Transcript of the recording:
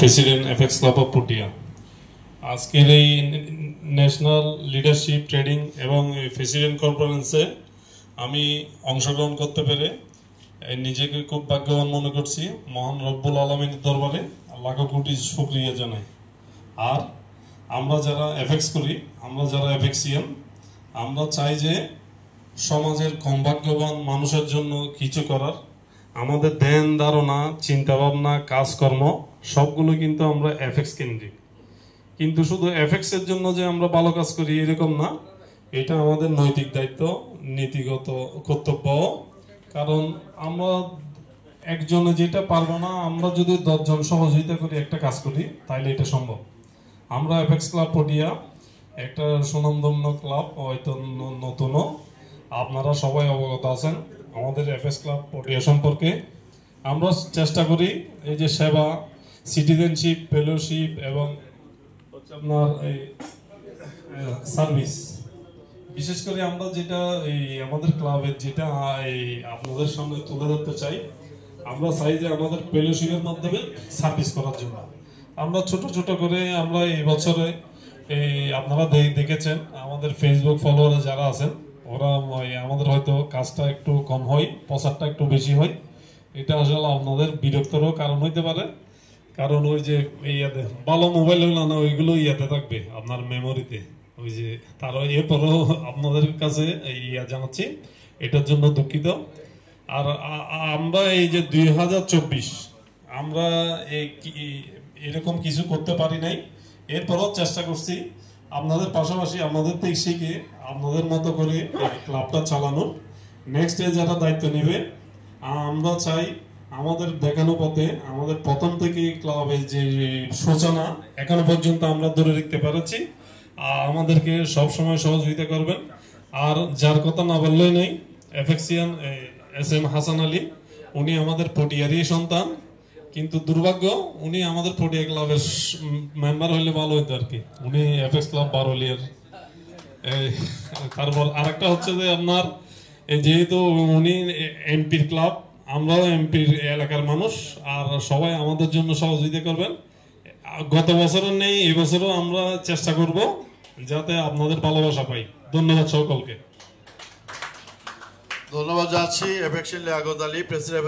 President FX club of Puthia. আজকের এই national leadership training এবং প্রেসিডেন্ট কনফারেন্সে আমি অংশগ্রহণ করতে পেরে নিজেকে খুব ভাগ্যবান মনে করছি। মহান রব্বুল আলমিনের দরবারে লাখো কোটি শুকরিয়া জানাই। আর আমরা যারা এফএক্স করি, আমরা যারা এফএক্সিয়ান, আমরা চাই যে সমাজের কম ভাগ্যবান মানুষের জন্য কিছু করার। আমাদের ধ্যান ধারণা, চিন্তাভাবনা, কাজকর্ম সবগুলো কিন্তু আমরা এফএক্স কেন্দ্রিক। কিন্তু শুধু এফএক্স এর জন্য যে আমরা ভালো কাজ করি এরকম না, এটা আমাদের নৈতিক দায়িত্ব, নীতিগত কর্তব্য। কারণ আমরা একজনে যেটা পারবো না, আমরা যদি 10 জন সহযোগিতা করি একটা কাজ করি তাহলে এটা সম্ভব। আমরা এফএক্স ক্লাব পটিয়া একটা সুনামধন্য ক্লাব, হয়তো নতুনও আপনারা সবাই অবগত আছেন আমাদের এফএক্স ক্লাব পটিয়া সম্পর্কে। আমরা চেষ্টা করি এই যে সেবা, সিটিজেনশিপ, ফেলোশিপ এবং আপনার এই সার্ভিস, বিশেষ করে আমরা যেটা এই আমাদের ক্লাবের যেটা এই আপনাদের সামনে তুলে ধরতে চাই, আমরা চাই যে আমাদের ফেলোশিপের মাধ্যমে সার্ভিস করার জন্য আমরা ছোট ছোট করে আমরা এই বছরে এই আপনারা দেখেছেন আমাদের ফেসবুক ফলোয়ারে যারা আছেন ওরা আমাদের হয়তো কাজটা একটু কম হয়, প্রচারটা একটু বেশি হয়। এটা আসলে আপনাদের বিরক্তরও কারণ হইতে পারে, কারণ ওই যে ইয়াতে ভালো মোবাইল হইল না, ওইগুলো ইয়াতে থাকবে আপনার মেমোরিতে। ওই যে তারা এরপরও আপনাদের কাছে ইয়া জানাচ্ছি, এটার জন্য দুঃখিত। আর আমরা এই যে 2024 আমরা এরকম কিছু করতে পারি নাই, এরপরও চেষ্টা করছি আপনাদের পাশাপাশি আপনাদের থেকে শিখে আপনাদের মতো করে ক্লাবটা চালানোর। নেক্সট ডে যারা দায়িত্ব নেবে, আমরা চাই আমাদের দেখানো পথে আমাদের প্রথম থেকে ক্লাবের যে সূচনা এখনো পর্যন্ত আমরা ধরে রাখতে পেরেছি। আমাদেরকে সবসময় সহযোগিতা করবেন। আর যার কথা না বললেই নেই, এফএক্সিয়ান SM হাসান আলী, উনি আমাদের পটিয়ারই সন্তান, কিন্তু দুর্ভাগ্য উনি আমাদের পটিয়া ক্লাবের মেম্বার হইলে ভালো হইতো আর কি। উনি এফএক্স ক্লাব বারোলিয়ার। তারপর আরেকটা হচ্ছে যে আপনার যেহেতু উনি এমপির ক্লাব, আমরাও এমপির এলাকার মানুষ, আর সবাই আমাদের জন্য সহযোগিতা করবেন। গত বছরও নেই, এই বছরও আমরা চেষ্টা করব যাতে আপনাদের ভালোবাসা পাই। ধন্যবাদ সকলকে। ধন্যবাদ জানাচ্ছি এফএক্সিয়ান লিয়াকত আলী, প্রেসিডেন্ট